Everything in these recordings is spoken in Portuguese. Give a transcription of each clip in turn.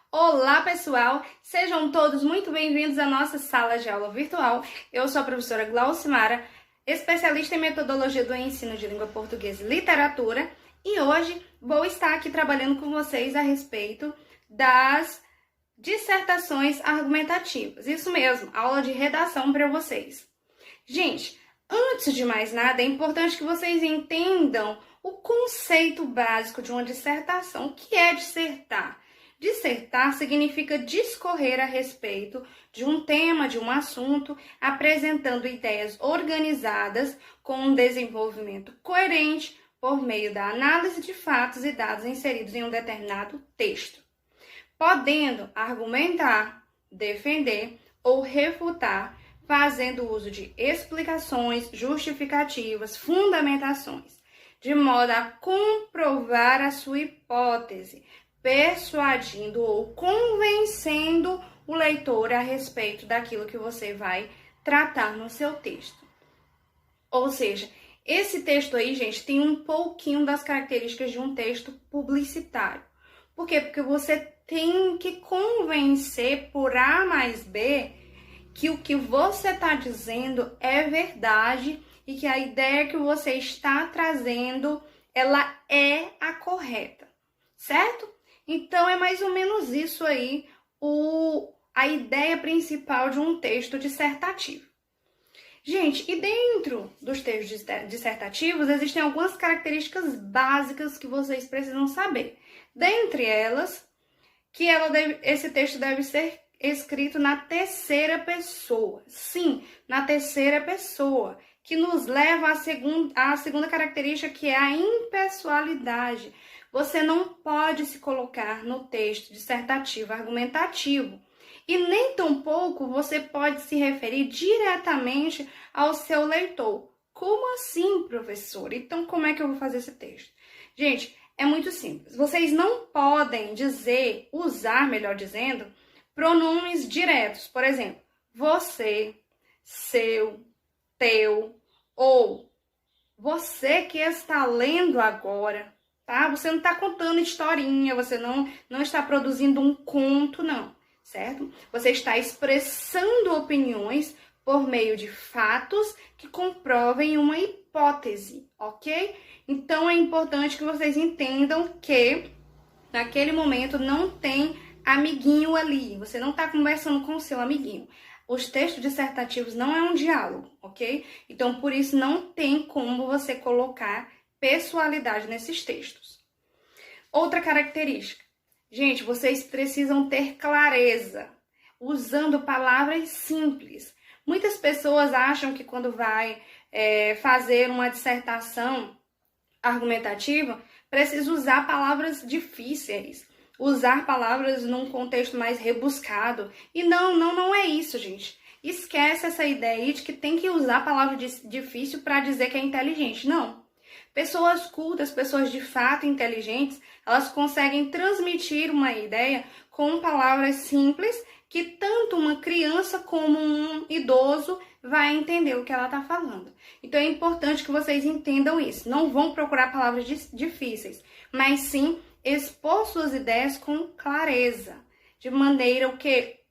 Olá, pessoal! Sejam todos muito bem-vindos à nossa sala de aula virtual. Eu sou a professora Glaucimara, especialista em metodologia do ensino de língua portuguesa e literatura, e hoje vou estar aqui trabalhando com vocês a respeito das dissertações argumentativas. Isso mesmo, aula de redação para vocês. Gente, antes de mais nada, é importante que vocês entendam o conceito básico de uma dissertação. O que é dissertar? Dissertar significa discorrer a respeito de um tema, de um assunto, apresentando ideias organizadas com um desenvolvimento coerente por meio da análise de fatos e dados inseridos em um determinado texto, podendo argumentar, defender ou refutar, fazendo uso de explicações, justificativas, fundamentações, de modo a comprovar a sua hipótese, persuadindo ou convencendo o leitor a respeito daquilo que você vai tratar no seu texto. Ou seja, esse texto aí, gente, tem um pouquinho das características de um texto publicitário. Por quê? Porque você tem que convencer por A mais B que o que você está dizendo é verdade e que a ideia que você está trazendo, ela é a correta, certo? Então, é mais ou menos isso aí a ideia principal de um texto dissertativo. Gente, e dentro dos textos dissertativos, existem algumas características básicas que vocês precisam saber. Dentre elas, que esse texto deve ser escrito na terceira pessoa. Sim, na terceira pessoa, que nos leva à segunda característica, que é a impessoalidade. Você não pode se colocar no texto dissertativo argumentativo e nem tampouco você pode se referir diretamente ao seu leitor. Como assim, professor? Então, como é que eu vou fazer esse texto? Gente, é muito simples. Vocês não podem usar, melhor dizendo, pronomes diretos. Por exemplo, você, seu, teu ou você que está lendo agora. Tá? Você não está contando historinha, você não está produzindo um conto, não, certo? Você está expressando opiniões por meio de fatos que comprovem uma hipótese, ok? Então, é importante que vocês entendam que, naquele momento, não tem amiguinho ali, você não está conversando com o seu amiguinho. Os textos dissertativos não é um diálogo, ok? Então, por isso, não tem como você colocar pessoalidade nesses textos. Outra característica. Gente, vocês precisam ter clareza, usando palavras simples. Muitas pessoas acham que quando vai fazer uma dissertação argumentativa, precisa usar palavras difíceis, usar palavras num contexto mais rebuscado. E não é isso, gente. Esquece essa ideia aí de que tem que usar palavra difícil para dizer que é inteligente. Não. Pessoas cultas, pessoas de fato inteligentes, elas conseguem transmitir uma ideia com palavras simples que tanto uma criança como um idoso vai entender o que ela está falando. Então, é importante que vocês entendam isso. Não vão procurar palavras difíceis, mas sim expor suas ideias com clareza, de maneira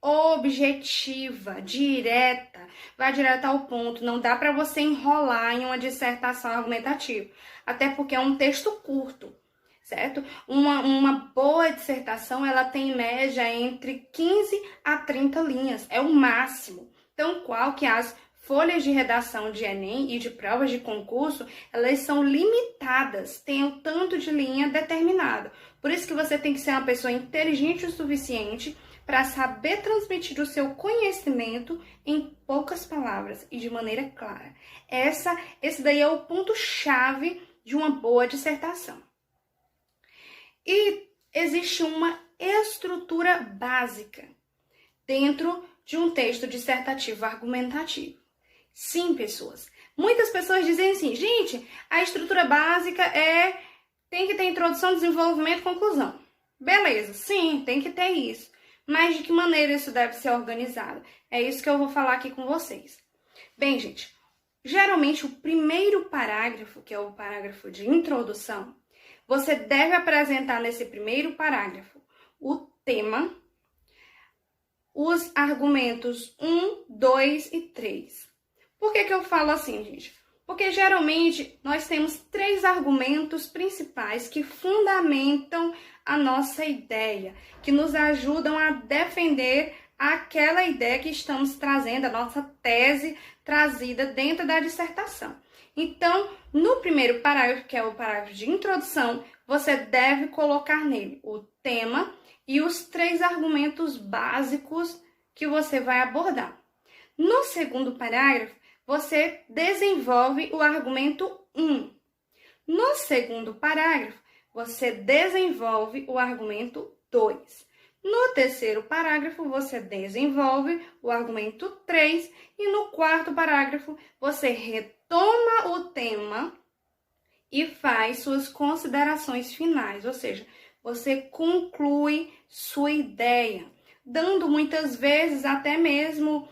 objetiva, direta, vai direto ao ponto. Não dá para você enrolar em uma dissertação argumentativa, até porque é um texto curto, certo? Uma boa dissertação, ela tem em média entre 15 a 30 linhas, é o máximo. Então, qual que as folhas de redação de Enem e de provas de concurso, elas são limitadas, tem um tanto de linha determinado. Por isso que você tem que ser uma pessoa inteligente o suficiente para saber transmitir o seu conhecimento em poucas palavras e de maneira clara. Esse daí é o ponto-chave de uma boa dissertação. E existe uma estrutura básica dentro de um texto dissertativo argumentativo. Sim, pessoas. Muitas pessoas dizem assim, gente, a estrutura básica tem que ter introdução, desenvolvimento e conclusão. Beleza, sim, tem que ter isso. Mas de que maneira isso deve ser organizado? É isso que eu vou falar aqui com vocês. Bem, gente, geralmente o primeiro parágrafo, que é o parágrafo de introdução, você deve apresentar nesse primeiro parágrafo o tema os argumentos 1, 2 e 3. Por que eu falo assim, gente? Porque geralmente nós temos 3 argumentos principais que fundamentam a nossa ideia, que nos ajudam a defender aquela ideia que estamos trazendo, a nossa tese trazida dentro da dissertação. Então, no primeiro parágrafo, que é o parágrafo de introdução, você deve colocar nele o tema e os 3 argumentos básicos que você vai abordar. No segundo parágrafo, você desenvolve o argumento 1. No segundo parágrafo, você desenvolve o argumento 2. No terceiro parágrafo, você desenvolve o argumento 3. E no quarto parágrafo, você retoma o tema e faz suas considerações finais, ou seja, você conclui sua ideia, dando muitas vezes até mesmo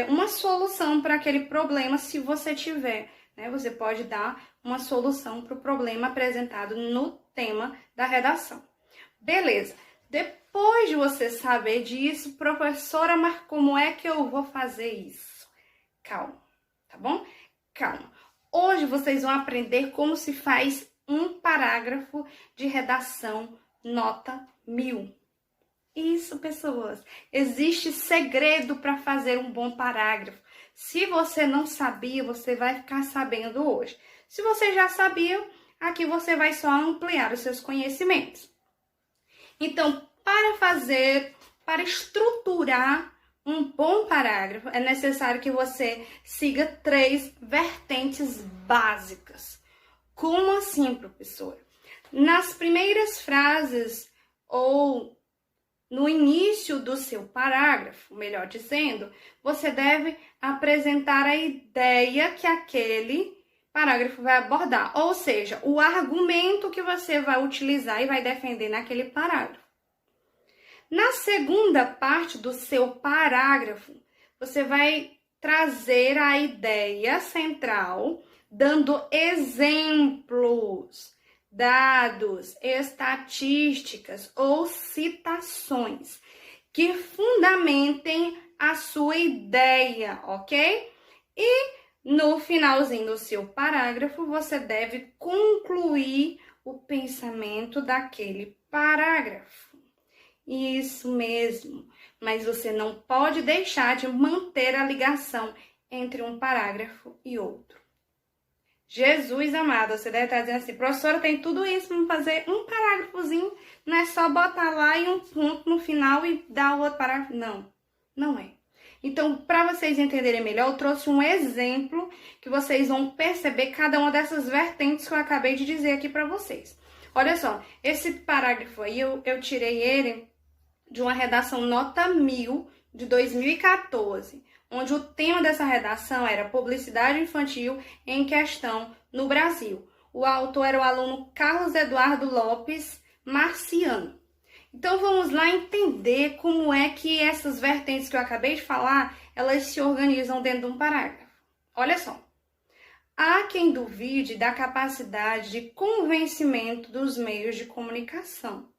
uma solução para aquele problema, se você tiver, né? Você pode dar uma solução para o problema apresentado no tema da redação. Beleza. Depois de você saber disso, professora, mas como é que eu vou fazer isso? Calma, tá bom? Calma. Hoje vocês vão aprender como se faz um parágrafo de redação nota 1000. Isso, pessoas. Existe segredo para fazer um bom parágrafo. Se você não sabia, você vai ficar sabendo hoje. Se você já sabia, aqui você vai só ampliar os seus conhecimentos. Então, para estruturar um bom parágrafo, é necessário que você siga 3 vertentes básicas. Como assim, professora? Nas primeiras frases ou no início do seu parágrafo, melhor dizendo, você deve apresentar a ideia que aquele parágrafo vai abordar, ou seja, o argumento que você vai utilizar e vai defender naquele parágrafo. Na segunda parte do seu parágrafo, você vai trazer a ideia central, dando exemplos, dados, estatísticas ou citações que fundamentem a sua ideia, ok? E no finalzinho do seu parágrafo, você deve concluir o pensamento daquele parágrafo. Isso mesmo, mas você não pode deixar de manter a ligação entre um parágrafo e outro. Jesus amado, você deve estar dizendo assim, professora, tem tudo isso para fazer um parágrafozinho, não é só botar lá e um ponto no final e dar o outro parágrafo. Não, não é. Então, para vocês entenderem melhor, eu trouxe um exemplo que vocês vão perceber cada uma dessas vertentes que eu acabei de dizer aqui para vocês. Olha só, esse parágrafo aí, eu tirei ele de uma redação nota 1000 de 2014, onde o tema dessa redação era publicidade infantil em questão no Brasil. O autor era o aluno Carlos Eduardo Lopes Marciano. Então, vamos lá entender como é que essas vertentes que eu acabei de falar, elas se organizam dentro de um parágrafo. Olha só. Há quem duvide da capacidade de convencimento dos meios de comunicação.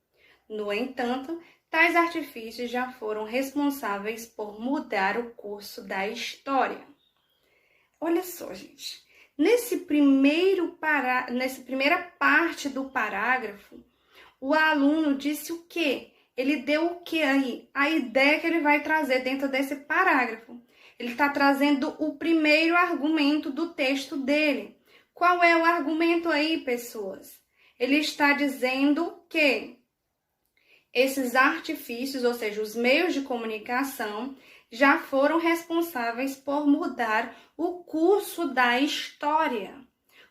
No entanto, tais artifícios já foram responsáveis por mudar o curso da história. Olha só, gente. Nessa primeira parte do parágrafo, o aluno disse o quê? Ele deu o quê aí? A ideia que ele vai trazer dentro desse parágrafo. Ele está trazendo o primeiro argumento do texto dele. Qual é o argumento aí, pessoas? Ele está dizendo que esses artifícios, ou seja, os meios de comunicação, já foram responsáveis por mudar o curso da história.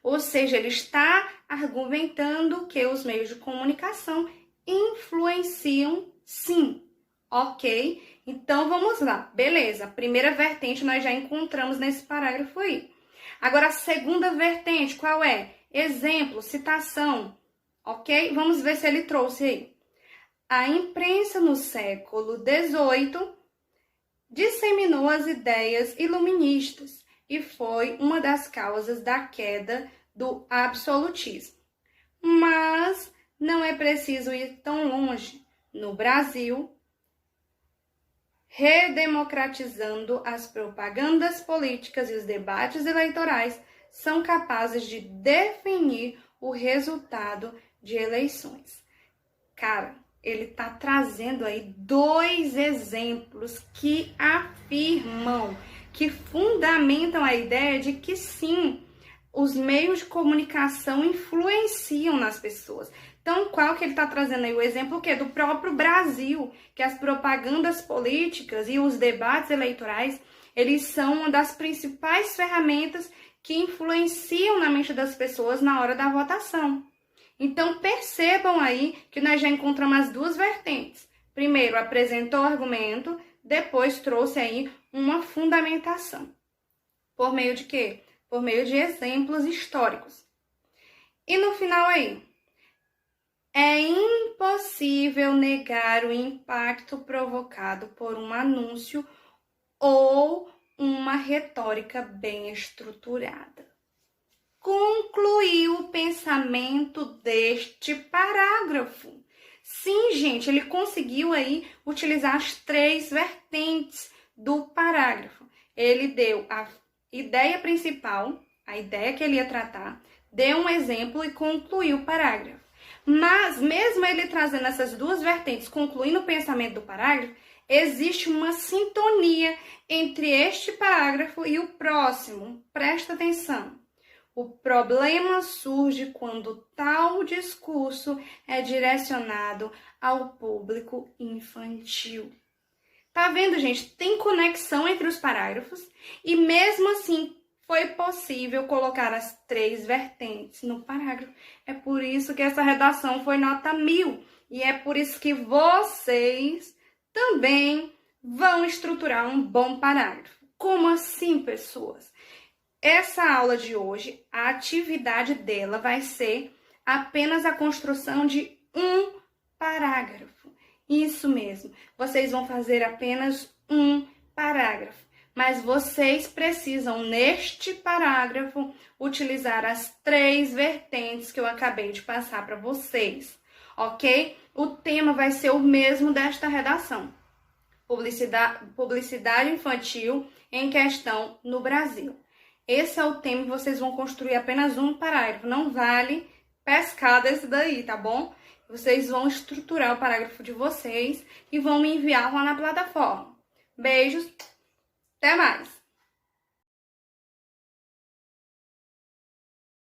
Ou seja, ele está argumentando que os meios de comunicação influenciam sim, ok? Então, vamos lá. Beleza, a primeira vertente nós já encontramos nesse parágrafo aí. Agora, a segunda vertente, qual é? Exemplo, citação, ok? Vamos ver se ele trouxe aí. A imprensa no século XVIII disseminou as ideias iluministas e foi uma das causas da queda do absolutismo. Mas não é preciso ir tão longe. No Brasil, redemocratizando as propagandas políticas e os debates eleitorais são capazes de definir o resultado de eleições. Cara, ele está trazendo aí 2 exemplos que afirmam, que fundamentam a ideia de que sim, os meios de comunicação influenciam nas pessoas. Então, qual que ele está trazendo aí? O exemplo que do próprio Brasil, que as propagandas políticas e os debates eleitorais, eles são uma das principais ferramentas que influenciam na mente das pessoas na hora da votação. Então, percebam aí que nós já encontramos as 2 vertentes. Primeiro, apresentou o argumento, depois trouxe aí uma fundamentação. Por meio de quê? Por meio de exemplos históricos. E no final aí, é impossível negar o impacto provocado por um anúncio ou uma retórica bem estruturada. Concluiu o pensamento deste parágrafo. Sim, gente, ele conseguiu aí utilizar as 3 vertentes do parágrafo. Ele deu a ideia principal, a ideia que ele ia tratar, deu um exemplo e concluiu o parágrafo. Mas, mesmo ele trazendo essas 2 vertentes, concluindo o pensamento do parágrafo, existe uma sintonia entre este parágrafo e o próximo. Presta atenção. O problema surge quando tal discurso é direcionado ao público infantil. Tá vendo, gente? Tem conexão entre os parágrafos e mesmo assim foi possível colocar as 3 vertentes no parágrafo. É por isso que essa redação foi nota 1000 e é por isso que vocês também vão estruturar um bom parágrafo. Como assim, pessoas? Essa aula de hoje, a atividade dela vai ser apenas a construção de um parágrafo. Isso mesmo, vocês vão fazer apenas um parágrafo. Mas vocês precisam, neste parágrafo, utilizar as 3 vertentes que eu acabei de passar para vocês, ok? O tema vai ser o mesmo desta redação. Publicidade infantil em questão no Brasil. Esse é o tema e vocês vão construir apenas um parágrafo. Não vale pescar desse daí, tá bom? Vocês vão estruturar o parágrafo de vocês e vão me enviar lá na plataforma. Beijos, até mais!